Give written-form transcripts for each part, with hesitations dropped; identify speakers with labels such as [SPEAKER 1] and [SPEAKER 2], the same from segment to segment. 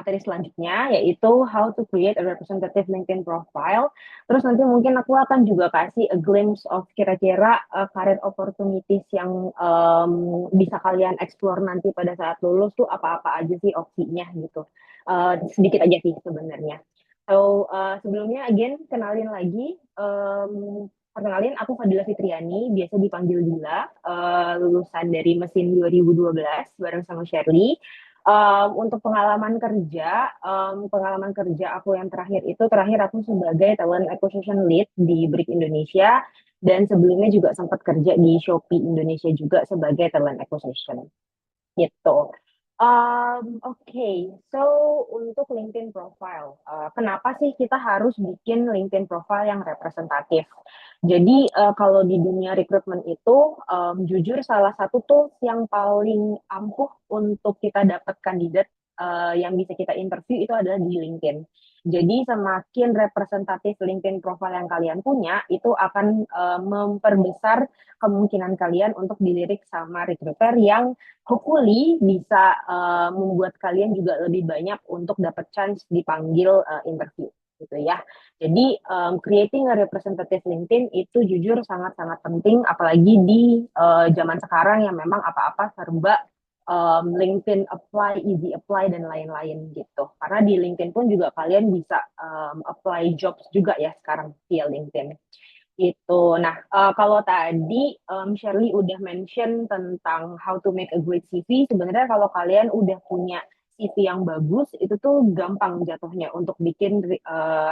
[SPEAKER 1] materi selanjutnya, yaitu how to create a representative LinkedIn profile. Terus nanti mungkin aku akan juga kasih a glimpse of kira-kira career opportunities yang bisa kalian explore nanti pada saat lulus tuh apa-apa aja sih opsinya gitu. Sedikit aja sih sebenarnya. So, sebelumnya again kenalin lagi, perkenalin aku Fadila Fitriani, biasa dipanggil Dila, lulusan dari mesin 2012 bareng sama Shirley. Untuk pengalaman kerja aku yang terakhir aku sebagai talent acquisition lead di Brick Indonesia, dan sebelumnya juga sempat kerja di Shopee Indonesia juga sebagai talent acquisition gitu. Oke, so untuk LinkedIn profile, kenapa sih kita harus bikin LinkedIn profile yang representatif? Jadi kalau di dunia rekrutmen itu, jujur salah satu tools yang paling ampuh untuk kita dapat kandidat yang bisa kita interview itu adalah di LinkedIn. Jadi semakin representatif LinkedIn profile yang kalian punya, itu akan memperbesar kemungkinan kalian untuk dilirik sama recruiter yang hopefully bisa membuat kalian juga lebih banyak untuk dapat chance dipanggil interview gitu ya. Jadi creating a representative LinkedIn itu jujur sangat-sangat penting, apalagi di zaman sekarang yang memang apa-apa serba LinkedIn apply, easy apply dan lain-lain gitu. Karena di LinkedIn pun juga kalian bisa apply jobs juga ya sekarang via LinkedIn. Gitu. Nah, kalau tadi Shirley udah mention tentang how to make a great CV, sebenarnya kalau kalian udah punya CV yang bagus, itu tuh gampang jatuhnya untuk bikin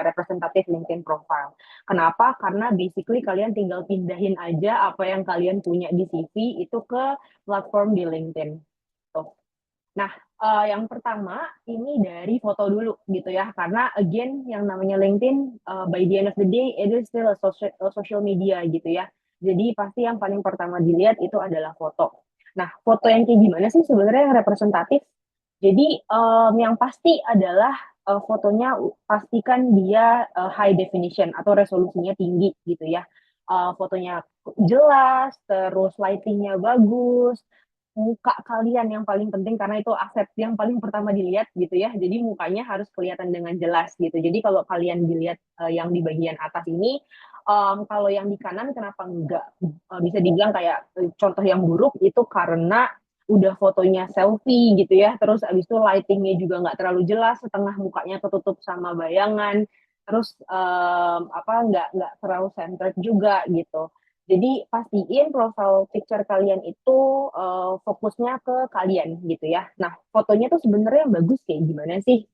[SPEAKER 1] representatif LinkedIn profile. Kenapa? Karena basically kalian tinggal pindahin aja apa yang kalian punya di CV itu ke platform di LinkedIn. Tuh. Nah, yang pertama ini dari foto dulu gitu ya, karena again yang namanya LinkedIn by the end of the day it is still a social media gitu ya. Jadi pasti yang paling pertama dilihat itu adalah foto. Nah, foto yang kayak gimana sih sebenarnya yang representatif? Jadi yang pasti adalah fotonya pastikan dia high definition atau resolusinya tinggi gitu ya. Fotonya jelas, terus lightingnya bagus, muka kalian yang paling penting karena itu aset yang paling pertama dilihat gitu ya. Jadi mukanya harus kelihatan dengan jelas gitu. Jadi kalau kalian dilihat yang di bagian atas ini, kalau yang di kanan kenapa enggak bisa dibilang kayak contoh yang buruk itu karena udah fotonya selfie gitu ya. Terus abis itu lightingnya juga nggak terlalu jelas, setengah mukanya ketutup sama bayangan. Terus apa nggak terlalu centered juga gitu. Jadi pastiin profile picture kalian itu fokusnya ke kalian gitu ya. Nah, fotonya tuh sebenarnya yang bagus kayak gimana sih?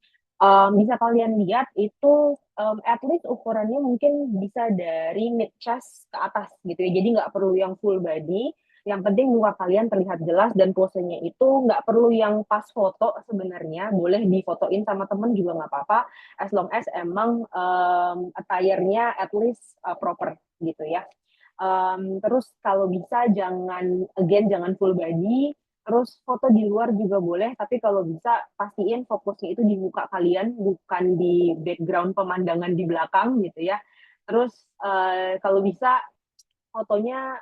[SPEAKER 1] Bisa kalian lihat itu at least ukurannya mungkin bisa dari mid chest ke atas gitu ya. Jadi nggak perlu yang full body. Yang penting muka kalian terlihat jelas dan posenya itu nggak perlu yang pas foto sebenarnya. Boleh difotoin sama temen juga nggak apa-apa. As long as emang attire-nya at least proper gitu ya. Terus kalau bisa jangan full body, terus foto di luar juga boleh, tapi kalau bisa pastiin fokusnya itu di muka kalian, bukan di background pemandangan di belakang gitu ya. Terus kalau bisa fotonya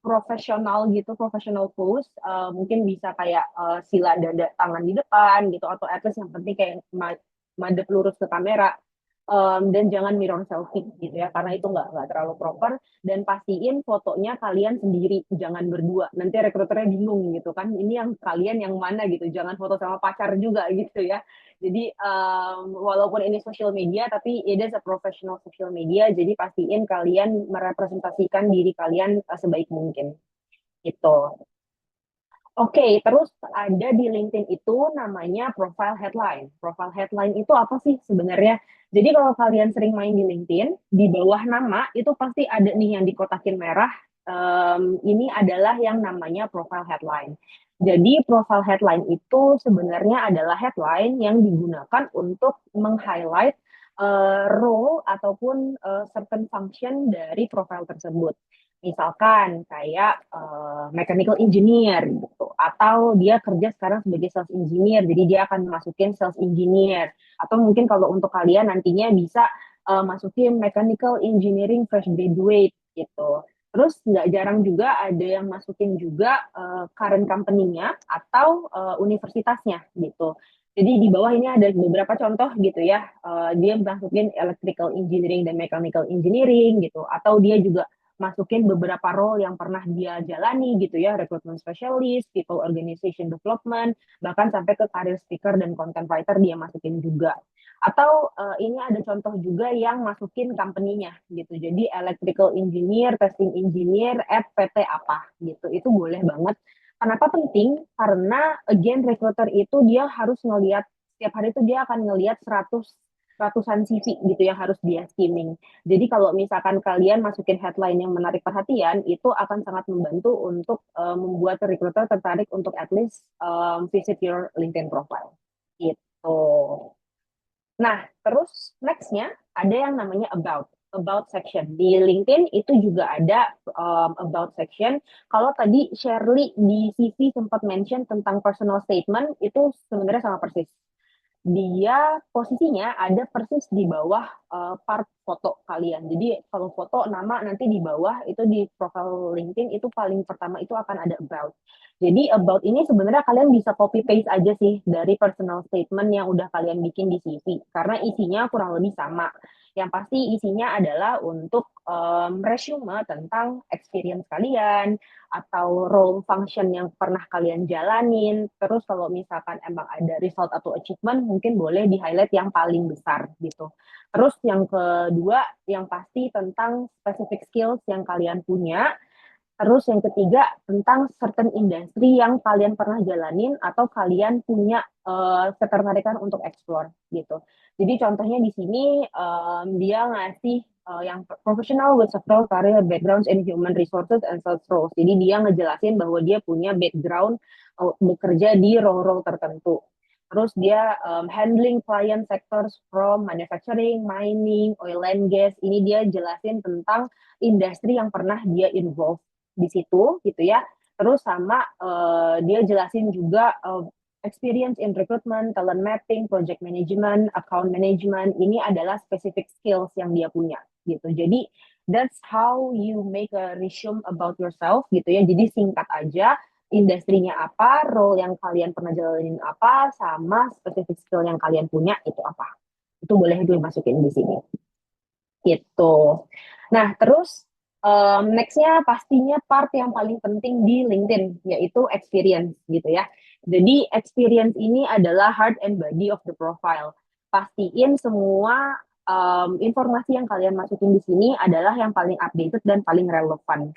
[SPEAKER 1] profesional gitu, profesional pose, mungkin bisa kayak sila dada tangan di depan gitu, atau at least yang penting kayak madep lurus ke kamera. Dan jangan mirror selfie gitu ya, karena itu nggak terlalu proper. Dan pastiin fotonya kalian sendiri, jangan berdua. Nanti rekruternya bingung gitu kan, ini yang kalian yang mana gitu. Jangan foto sama pacar juga gitu ya. Jadi walaupun ini social media, tapi it is a professional social media. Jadi pastiin kalian merepresentasikan diri kalian sebaik mungkin. Gitu. Oke, terus ada di LinkedIn itu namanya profile headline. Profile headline itu apa sih sebenarnya? Jadi kalau kalian sering main di LinkedIn, di bawah nama itu pasti ada nih yang dikotakin merah. Ini adalah yang namanya profile headline. Jadi profile headline itu sebenarnya adalah headline yang digunakan untuk meng-highlight role ataupun certain function dari profile tersebut. Misalkan kayak mechanical engineer gitu, atau dia kerja sekarang sebagai sales engineer, jadi dia akan masukin sales engineer, atau mungkin kalau untuk kalian nantinya bisa masukin mechanical engineering fresh graduate gitu. Terus nggak jarang juga ada yang masukin juga current company-nya atau universitasnya gitu. Jadi di bawah ini ada beberapa contoh gitu ya. Dia masukin electrical engineering dan mechanical engineering gitu, atau dia juga masukin beberapa role yang pernah dia jalani gitu ya, recruitment specialist, people organization development, bahkan sampai ke career speaker dan content writer dia masukin juga. Atau ini ada contoh juga yang masukin company-nya gitu. Jadi electrical engineer, testing engineer at PT apa gitu. Itu boleh banget. Kenapa penting? Karena again recruiter itu dia harus ngelihat setiap hari itu dia akan ngelihat ratusan CV gitu yang harus dia skimming. Jadi kalau misalkan kalian masukin headline yang menarik perhatian, itu akan sangat membantu untuk membuat recruiter tertarik untuk at least visit your LinkedIn profile. Gitu. Nah, terus nextnya ada yang namanya about section. Di LinkedIn itu juga ada about section. Kalau tadi Shirley di CV sempat mention tentang personal statement, itu sebenarnya sama persis. Dia posisinya ada persis di bawah part foto kalian. Jadi kalau foto nama nanti di bawah itu di profile LinkedIn itu paling pertama itu akan ada about. Jadi about ini sebenarnya kalian bisa copy paste aja sih dari personal statement yang udah kalian bikin di CV karena isinya kurang lebih sama. Yang pasti isinya adalah untuk resume tentang experience kalian atau role function yang pernah kalian jalanin. Terus kalau misalkan emang ada result atau achievement, mungkin boleh di-highlight yang paling besar gitu. Terus yang kedua, yang pasti tentang specific skills yang kalian punya. Terus yang ketiga tentang certain industri yang kalian pernah jalanin atau kalian punya ketertarikan untuk explore gitu. Jadi contohnya di sini dia ngasih yang professional with several career backgrounds in human resources and sales roles. Jadi dia ngejelasin bahwa dia punya background bekerja di role-role tertentu. Terus dia handling client sectors from manufacturing, mining, oil and gas. Ini dia jelasin tentang industri yang pernah dia involve di situ gitu ya. Terus sama dia jelasin juga experience in recruitment, talent mapping, project management, account management. Ini adalah specific skills yang dia punya gitu. Jadi that's how you make a resume about yourself gitu ya. Jadi singkat aja industrinya apa, role yang kalian pernah jalanin apa, sama specific skill yang kalian punya itu apa. Itu boleh dimasukin di sini. Gitu. Nah, terus next-nya pastinya part yang paling penting di LinkedIn, yaitu experience gitu ya. Jadi experience ini adalah heart and body of the profile. Pastiin semua informasi yang kalian masukin di sini adalah yang paling updated dan paling relevan.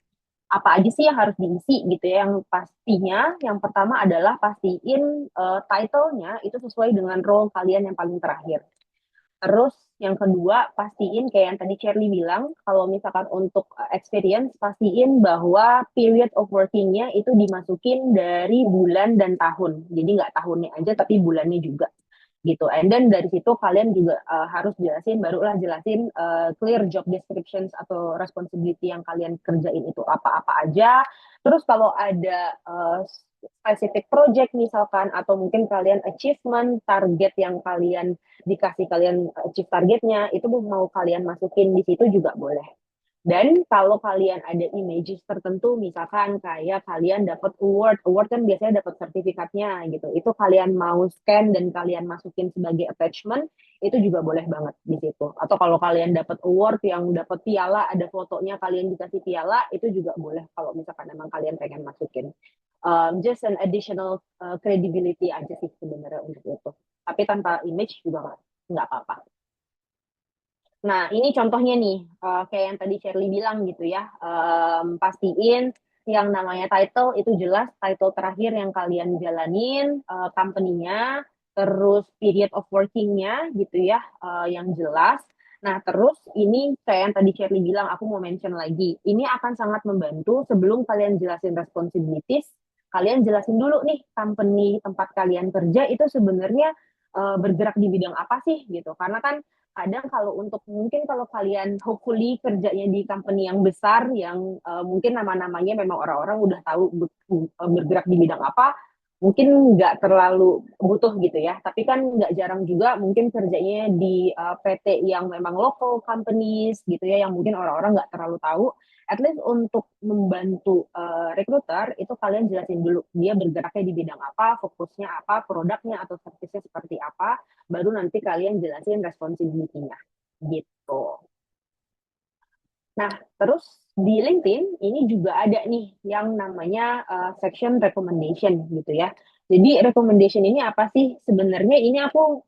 [SPEAKER 1] Apa aja sih yang harus diisi gitu ya? Yang pastinya, yang pertama adalah pastiin title-nya itu sesuai dengan role kalian yang paling terakhir. Terus yang kedua, pastiin kayak yang tadi Shirley bilang, kalau misalkan untuk experience, pastiin bahwa period of working-nya itu dimasukin dari bulan dan tahun. Jadi nggak tahunnya aja, tapi bulannya juga gitu. And then dari situ kalian juga harus jelasin, barulah jelasin clear job descriptions atau responsibility yang kalian kerjain itu apa-apa aja. Terus kalau ada specific project misalkan atau mungkin kalian achievement target yang kalian dikasih kalian achieve targetnya itu mau kalian masukin di situ juga boleh. Dan kalau kalian ada images tertentu, misalkan kayak kalian dapat award kan biasanya dapat sertifikatnya gitu. Itu kalian mau scan dan kalian masukin sebagai attachment, itu juga boleh banget di situ. Atau kalau kalian dapat award yang dapat piala, ada fotonya kalian dikasih piala, itu juga boleh kalau misalkan emang kalian pengen masukin. Just an additional credibility aja sih sebenarnya untuk itu. Tapi tanpa image juga nggak apa-apa. Nah, ini contohnya nih, kayak yang tadi Shirley bilang gitu ya, pastiin yang namanya title itu jelas title terakhir yang kalian jalanin, company-nya, terus period of working-nya gitu ya, yang jelas. Nah, terus ini kayak yang tadi Shirley bilang, aku mau mention lagi, ini akan sangat membantu sebelum kalian jelasin responsibilities, kalian jelasin dulu nih company tempat kalian kerja itu sebenarnya bergerak di bidang apa sih gitu, karena kan kadang kalau untuk mungkin kalau kalian hopefully kerjanya di company yang besar yang mungkin nama-namanya memang orang-orang udah tahu bergerak di bidang apa, mungkin nggak terlalu butuh gitu ya. Tapi kan nggak jarang juga mungkin kerjanya di PT yang memang local companies gitu ya, yang mungkin orang-orang nggak terlalu tahu. At least untuk membantu recruiter itu kalian jelasin dulu dia bergeraknya di bidang apa, fokusnya apa, produknya atau servisnya seperti apa, baru nanti kalian jelasin responsibility-nya gitu. Nah, terus di LinkedIn ini juga ada nih yang namanya section recommendation gitu ya. Jadi recommendation ini apa sih? Sebenarnya ini aku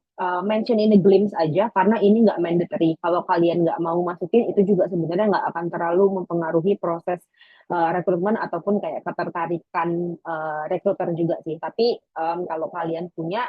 [SPEAKER 1] mention in a glimpse aja karena ini nggak mandatory. Kalau kalian nggak mau masukin itu juga sebenarnya nggak akan terlalu mempengaruhi proses rekrutmen ataupun kayak ketertarikan recruiter juga sih. Tapi kalau kalian punya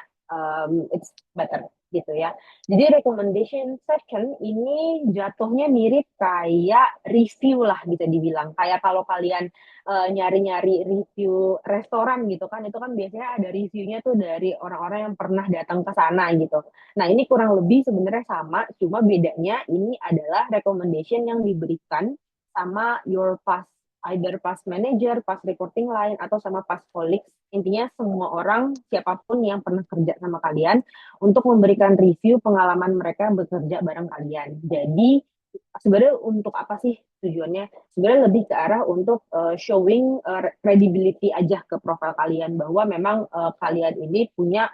[SPEAKER 1] it's better gitu ya. Jadi recommendation section ini jatuhnya mirip kayak review lah bisa dibilang. Kayak kalau kalian nyari-nyari review restoran gitu kan, itu kan biasanya ada reviewnya tuh dari orang-orang yang pernah datang ke sana gitu. Nah ini kurang lebih sebenarnya sama, cuma bedanya ini adalah recommendation yang diberikan sama your past, either past manager, past reporting line, atau sama past colleagues. Intinya semua orang, siapapun yang pernah kerja sama kalian, untuk memberikan review pengalaman mereka bekerja bareng kalian. Jadi sebenarnya untuk apa sih tujuannya? Sebenarnya lebih ke arah untuk showing credibility aja ke profil kalian bahwa memang kalian ini punya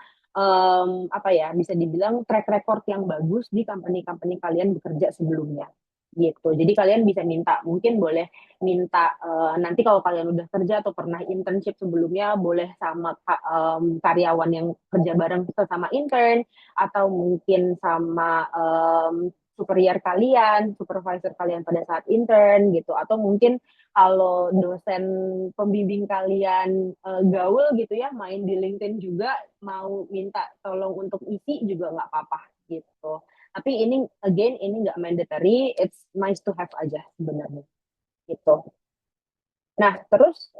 [SPEAKER 1] apa ya bisa dibilang track record yang bagus di company-company kalian bekerja sebelumnya gitu. Jadi kalian bisa minta, mungkin boleh minta nanti kalau kalian udah kerja atau pernah internship sebelumnya, boleh sama karyawan yang kerja bareng sama intern, atau mungkin sama superior kalian, supervisor kalian pada saat intern gitu, atau mungkin kalau dosen pembimbing kalian gaul gitu ya, main di LinkedIn juga, mau minta tolong untuk isi juga nggak apa-apa gitu. Tapi ini again ini nggak mandatory, it's nice to have aja sebenarnya gitu. Nah, terus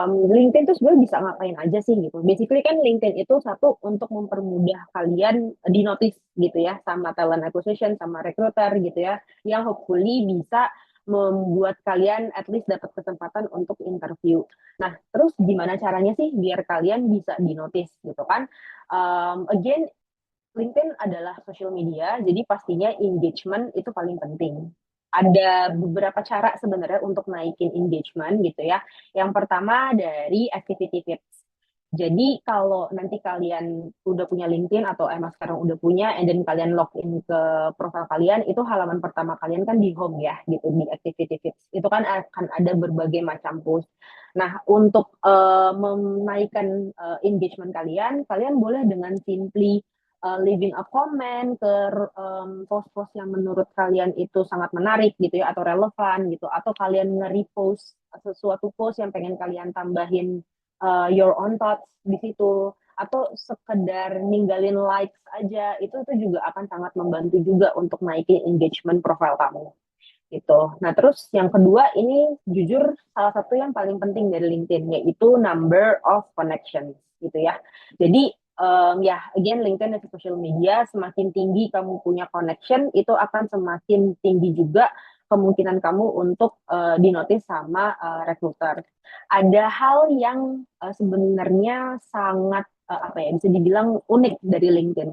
[SPEAKER 1] LinkedIn tuh sebenarnya bisa ngapain aja sih gitu. Basically kan LinkedIn itu satu untuk mempermudah kalian di notice gitu ya sama talent acquisition, sama recruiter gitu ya, yang hopefully bisa membuat kalian at least dapat kesempatan untuk interview. Nah, terus gimana caranya sih biar kalian bisa di notice gitu kan? Again, LinkedIn adalah social media, jadi pastinya engagement itu paling penting. Ada beberapa cara sebenarnya untuk naikin engagement gitu ya. Yang pertama dari activity tips. Jadi kalau nanti kalian udah punya LinkedIn atau emang sekarang udah punya, and then kalian login ke profil kalian, itu halaman pertama kalian kan di home ya, gitu di activity tips. Itu kan akan ada berbagai macam post. Nah, untuk menaikkan engagement kalian, kalian boleh dengan simply leaving a comment ke post-post yang menurut kalian itu sangat menarik gitu ya atau relevan gitu, atau kalian nge-repost sesuatu post yang pengen kalian tambahin your own thoughts di situ, atau sekedar ninggalin likes aja, itu juga akan sangat membantu juga untuk naikin engagement profile kamu gitu. Nah, terus yang kedua ini jujur salah satu yang paling penting dari LinkedIn, yaitu number of connections gitu ya. Jadi ya again LinkedIn itu social media, semakin tinggi kamu punya connection itu akan semakin tinggi juga kemungkinan kamu untuk dinotis sama recruiter. Ada hal yang sebenarnya sangat apa ya bisa dibilang unik dari LinkedIn.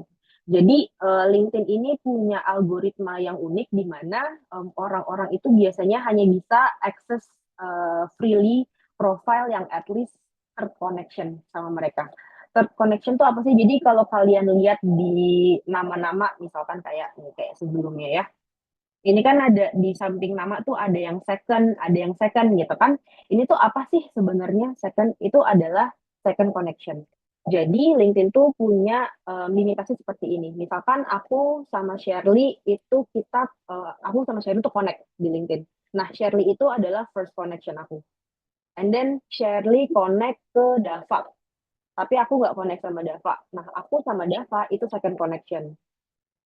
[SPEAKER 1] Jadi LinkedIn ini punya algoritma yang unik di mana orang-orang itu biasanya hanya bisa akses freely profile yang at least third connection sama mereka. Third connection itu apa sih? Jadi kalau kalian lihat di nama-nama, misalkan kayak sebelumnya ya, ini kan ada di samping nama tuh ada yang second gitu kan. Ini tuh apa sih sebenarnya second? Itu adalah second connection. Jadi LinkedIn tuh punya limitasi seperti ini. Misalkan aku sama Shirley tuh connect di LinkedIn. Nah, Shirley itu adalah first connection aku. And then Shirley connect ke Dava. Tapi aku nggak connect sama Dava. Nah, aku sama Dava itu second connection.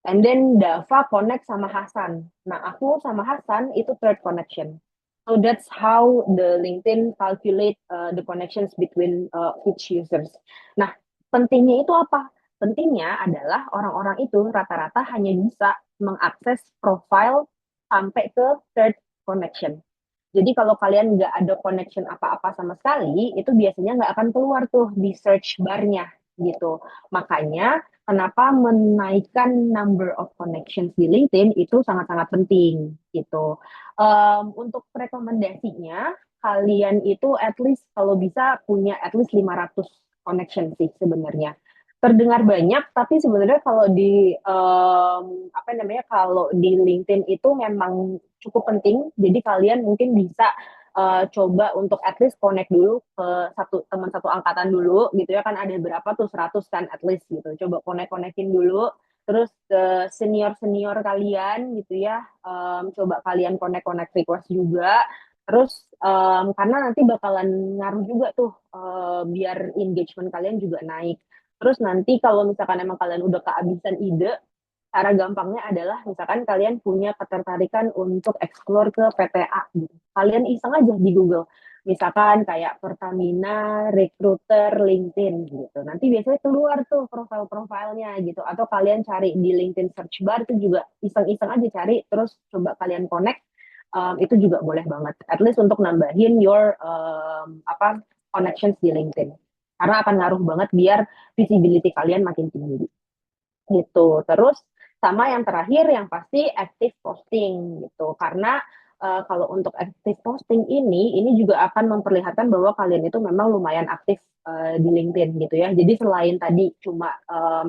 [SPEAKER 1] And then Dava connect sama Hasan. Nah, aku sama Hasan itu third connection. So that's how the LinkedIn calculate the connections between each users. Nah, pentingnya itu apa? Pentingnya adalah orang-orang itu rata-rata hanya bisa mengakses profile sampai ke third connection. Jadi kalau kalian nggak ada connection apa-apa sama sekali, itu biasanya nggak akan keluar tuh di search bar-nya gitu. Makanya kenapa menaikkan number of connections di LinkedIn itu sangat-sangat penting gitu. Untuk rekomendasinya, kalian itu at least kalau bisa punya at least 500 connection sih sebenarnya. Terdengar banyak, tapi sebenarnya kalau di apa namanya, kalau di LinkedIn itu memang cukup penting. Jadi kalian mungkin bisa coba untuk at least connect dulu ke teman satu angkatan dulu gitu ya, kan ada berapa tuh 100 kan at least gitu. Coba connect-connectin dulu, terus ke senior-senior kalian gitu ya, coba kalian connect-connect request juga. Terus karena nanti bakalan ngaruh juga tuh, biar engagement kalian juga naik. Terus nanti kalau misalkan emang kalian udah kehabisan ide, cara gampangnya adalah misalkan kalian punya ketertarikan untuk explore ke PTA gitu. Kalian iseng aja di Google. Misalkan kayak Pertamina, Recruiter, LinkedIn gitu. Nanti biasanya keluar tuh profil-profilnya gitu. Atau kalian cari di LinkedIn search bar itu juga iseng-iseng aja cari, terus coba kalian connect. Itu juga boleh banget. At least untuk nambahin your apa connections di LinkedIn. Karena akan ngaruh banget biar visibility kalian makin tinggi gitu. Terus sama yang terakhir yang pasti active posting gitu. Karena kalau untuk active posting ini juga akan memperlihatkan bahwa kalian itu memang lumayan aktif di LinkedIn gitu ya. Jadi selain tadi cuma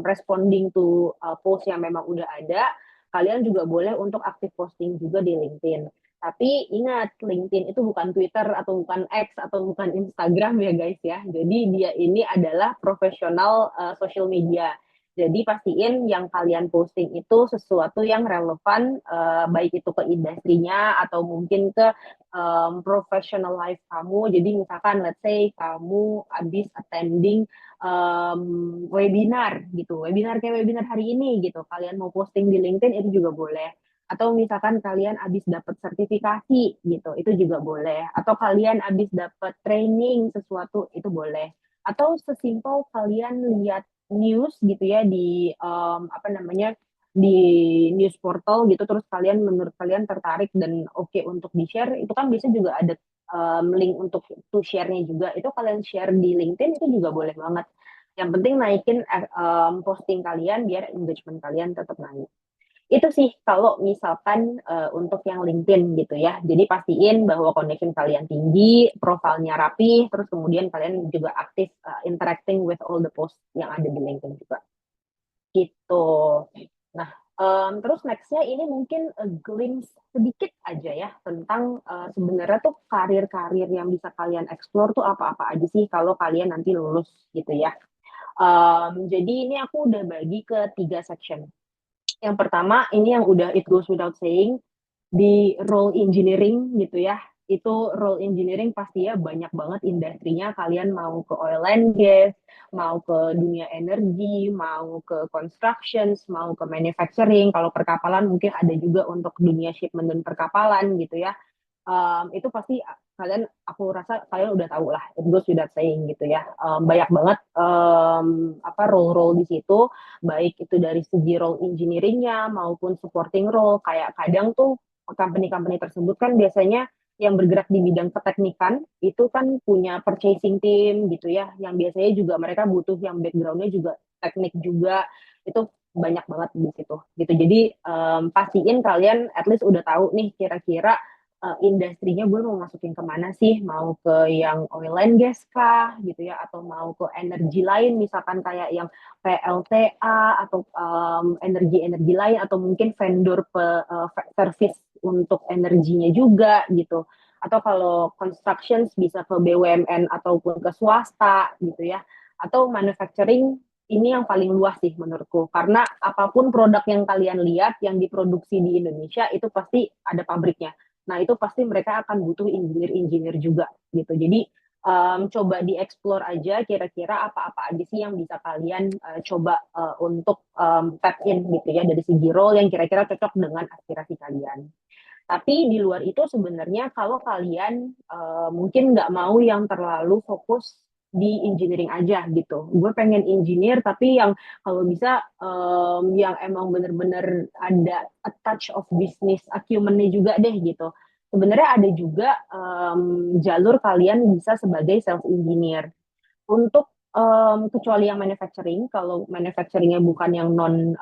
[SPEAKER 1] responding to post yang memang udah ada, kalian juga boleh untuk active posting juga di LinkedIn. Tapi ingat, LinkedIn itu bukan Twitter atau bukan X atau bukan Instagram ya guys ya. Jadi dia ini adalah profesional social media. Jadi pastiin yang kalian posting itu sesuatu yang relevan, baik itu ke industrinya atau mungkin ke professional life kamu. Jadi misalkan let's say kamu habis attending webinar gitu, webinar kayak webinar hari ini gitu, kalian mau posting di LinkedIn itu juga boleh. Atau misalkan kalian habis dapat sertifikasi gitu, itu juga boleh. Atau kalian habis dapat training sesuatu, itu boleh. Atau sesimpel kalian lihat news gitu ya di apa namanya, di news portal gitu, terus kalian menurut kalian tertarik dan oke untuk di share, itu kan bisa juga ada link untuk to share-nya juga, itu kalian share di LinkedIn itu juga boleh banget. Yang penting naikin posting kalian biar engagement kalian tetap naik. Itu sih kalau misalkan untuk yang LinkedIn gitu ya. Jadi pastiin bahwa connection kalian tinggi, profilnya rapi, terus kemudian kalian juga aktif interacting with all the posts yang ada di LinkedIn juga. Gitu. Nah, terus nextnya ini mungkin glimpse sedikit aja ya tentang sebenarnya tuh karir-karir yang bisa kalian explore tuh apa-apa aja sih kalau kalian nanti lulus gitu ya. Jadi ini aku udah bagi ke 3 section. Yang pertama, ini yang udah it goes without saying, di role engineering gitu ya. Itu role engineering pasti ya banyak banget industrinya. Kalian mau ke oil and gas, mau ke dunia energi, mau ke construction, mau ke manufacturing. Kalau perkapalan mungkin ada juga untuk dunia shipment dan perkapalan gitu ya. Itu pasti kalian, aku rasa kalian udah tahu lah, it goes without saying gitu ya. Banyak banget apa role-role di situ, baik itu dari segi role engineeringnya maupun supporting role. Kayak kadang tuh company-company tersebut kan biasanya yang bergerak di bidang keteknikan itu kan punya purchasing team gitu ya, yang biasanya juga mereka butuh yang backgroundnya juga teknik juga. Itu banyak banget di situ gitu. Jadi pastiin kalian at least udah tahu nih kira-kira industrinya gue mau masukin kemana sih, mau ke yang oil and gas kah gitu ya, atau mau ke energi lain misalkan kayak yang PLTA atau energi-energi lain, atau mungkin vendor service untuk energinya juga gitu. Atau kalau construction bisa ke BUMN ataupun ke swasta gitu ya. Atau manufacturing, ini yang paling luas sih menurutku, karena apapun produk yang kalian lihat yang diproduksi di Indonesia itu pasti ada pabriknya. Nah, itu pasti mereka akan butuh engineer-engineer juga gitu. Jadi coba dieksplor aja kira-kira apa-apa aja sih yang bisa kalian coba untuk tap in gitu ya dari segi role yang kira-kira cocok dengan aspirasi kalian. Tapi di luar itu sebenarnya kalau kalian mungkin nggak mau yang terlalu fokus di engineering aja gitu. Gue pengen engineer tapi yang kalau bisa yang emang bener-bener ada a touch of business acumen-nya juga deh gitu. Sebenarnya ada juga jalur kalian bisa sebagai sales engineer. Untuk Kecuali yang manufacturing, kalau manufacturingnya bukan yang non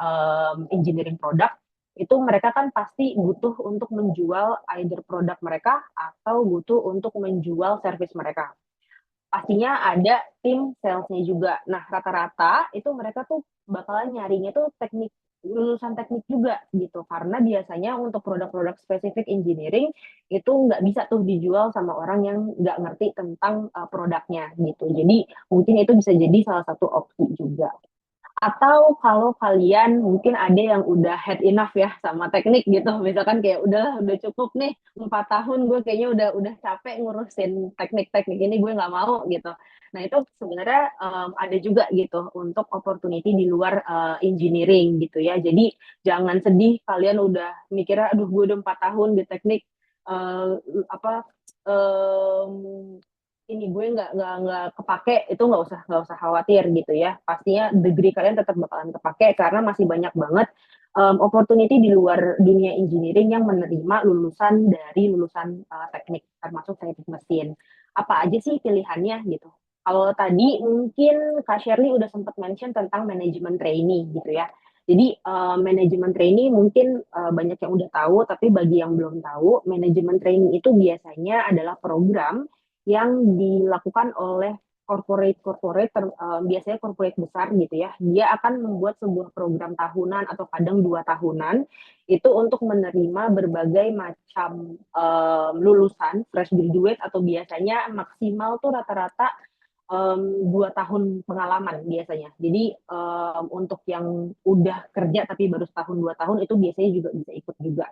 [SPEAKER 1] engineering product, itu mereka kan pasti butuh untuk menjual either produk mereka atau butuh untuk menjual service mereka. Pastinya ada tim salesnya juga. Nah, rata-rata itu mereka tuh bakalan nyarinya tuh lulusan teknik juga gitu. Karena biasanya untuk produk-produk spesifik engineering itu nggak bisa tuh dijual sama orang yang nggak ngerti tentang produknya gitu. Jadi mungkin itu bisa jadi salah satu opsi juga. Atau kalau kalian mungkin ada yang udah had enough ya sama teknik gitu, misalkan kayak udah cukup nih 4 tahun gue kayaknya udah capek ngurusin teknik-teknik ini gue nggak mau gitu. Nah itu sebenarnya ada juga gitu untuk opportunity di luar engineering gitu ya. Jadi jangan sedih kalian udah mikirnya, aduh gue udah 4 tahun di teknik eh, apa ini gue nggak kepake, itu nggak usah khawatir gitu ya, pastinya degree kalian tetap bakalan kepake karena masih banyak banget opportunity di luar dunia engineering yang menerima lulusan teknik termasuk teknik mesin. Apa aja sih pilihannya gitu? Kalau tadi mungkin Kak Shirley udah sempat mention tentang manajemen trainee gitu ya. Jadi manajemen trainee mungkin banyak yang udah tahu, tapi bagi yang belum tahu, manajemen trainee itu biasanya adalah program yang dilakukan oleh corporate biasanya corporate besar gitu ya. Dia akan membuat sebuah program tahunan atau kadang 2 tahunan itu untuk menerima berbagai macam lulusan fresh graduate, atau biasanya maksimal tuh rata-rata 2 tahun pengalaman biasanya. Jadi untuk yang udah kerja tapi baru setahun 2 tahun itu biasanya juga bisa ikut juga.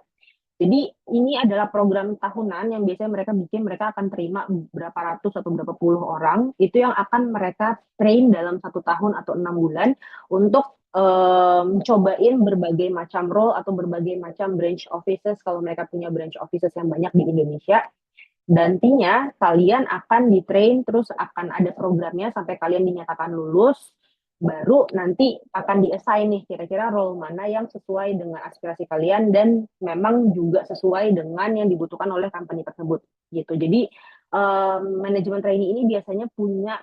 [SPEAKER 1] Jadi ini adalah program tahunan yang biasanya mereka akan terima berapa ratus atau berapa puluh orang, itu yang akan mereka train dalam 1 tahun atau 6 bulan untuk cobain berbagai macam role atau berbagai macam branch offices kalau mereka punya branch offices yang banyak di Indonesia. Nantinya kalian akan di-train, terus akan ada programnya sampai kalian dinyatakan lulus, baru nanti akan di-assign nih kira-kira role mana yang sesuai dengan aspirasi kalian dan memang juga sesuai dengan yang dibutuhkan oleh company tersebut gitu. Jadi manajemen trainee ini biasanya punya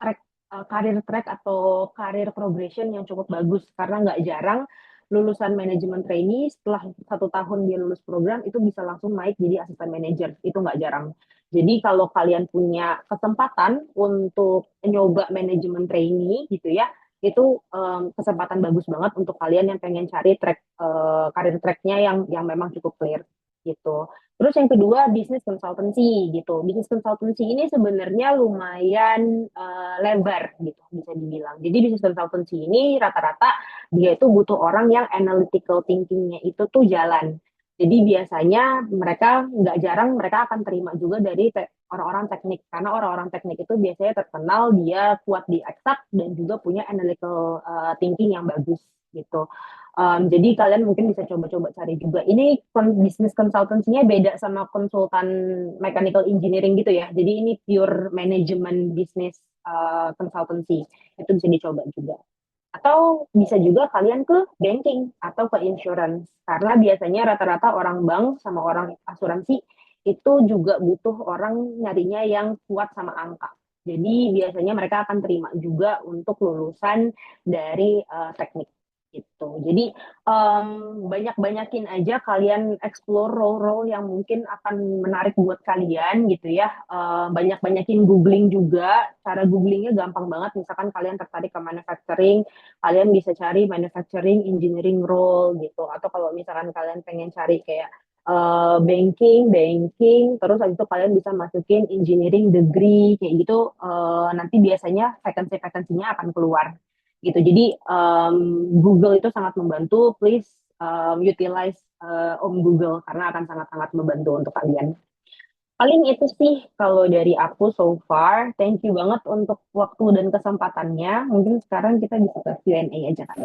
[SPEAKER 1] track karir track atau karir progression yang cukup bagus, karena nggak jarang lulusan manajemen trainee setelah 1 tahun dia lulus program itu bisa langsung naik jadi asisten manajer, itu nggak jarang. Jadi kalau kalian punya kesempatan untuk nyoba manajemen trainee gitu ya, itu kesempatan bagus banget untuk kalian yang pengen cari karir tracknya yang memang cukup clear gitu. Terus yang kedua, bisnis consultancy gitu. Bisnis consultancy ini sebenarnya lumayan lebar gitu bisa dibilang. Jadi bisnis consultancy ini rata-rata dia itu butuh orang yang analytical thinking-nya itu tuh jalan. Jadi biasanya mereka nggak jarang mereka akan terima juga dari orang-orang teknik, karena orang-orang teknik itu biasanya terkenal dia kuat di eksak dan juga punya analytical thinking yang bagus gitu. Jadi kalian mungkin bisa coba-coba cari juga. Ini bisnis consultancy-nya beda sama konsultan mechanical engineering gitu ya. Jadi ini pure management business consultancy. Itu bisa dicoba juga. Atau bisa juga kalian ke banking atau ke insurance. Karena biasanya rata-rata orang bank sama orang asuransi itu juga butuh orang nyarinya yang kuat sama angka. Jadi biasanya mereka akan terima juga untuk lulusan dari teknik gitu. Jadi banyak-banyakin aja kalian explore role-role yang mungkin akan menarik buat kalian gitu ya. Banyak-banyakin googling juga. Cara googlingnya gampang banget. Misalkan kalian tertarik ke manufacturing, kalian bisa cari manufacturing engineering role gitu. Atau kalau misalkan kalian pengen cari kayak banking, terus habis itu kalian bisa masukin engineering degree kayak gitu. Nanti biasanya vacancy-vacancy-nya akan keluar gitu. Jadi Google itu sangat membantu. Please utilize Om Google karena akan sangat-sangat membantu untuk kalian. Paling itu sih kalau dari aku so far. Thank you banget untuk waktu dan kesempatannya. Mungkin sekarang kita bisa ke Q&A aja kan.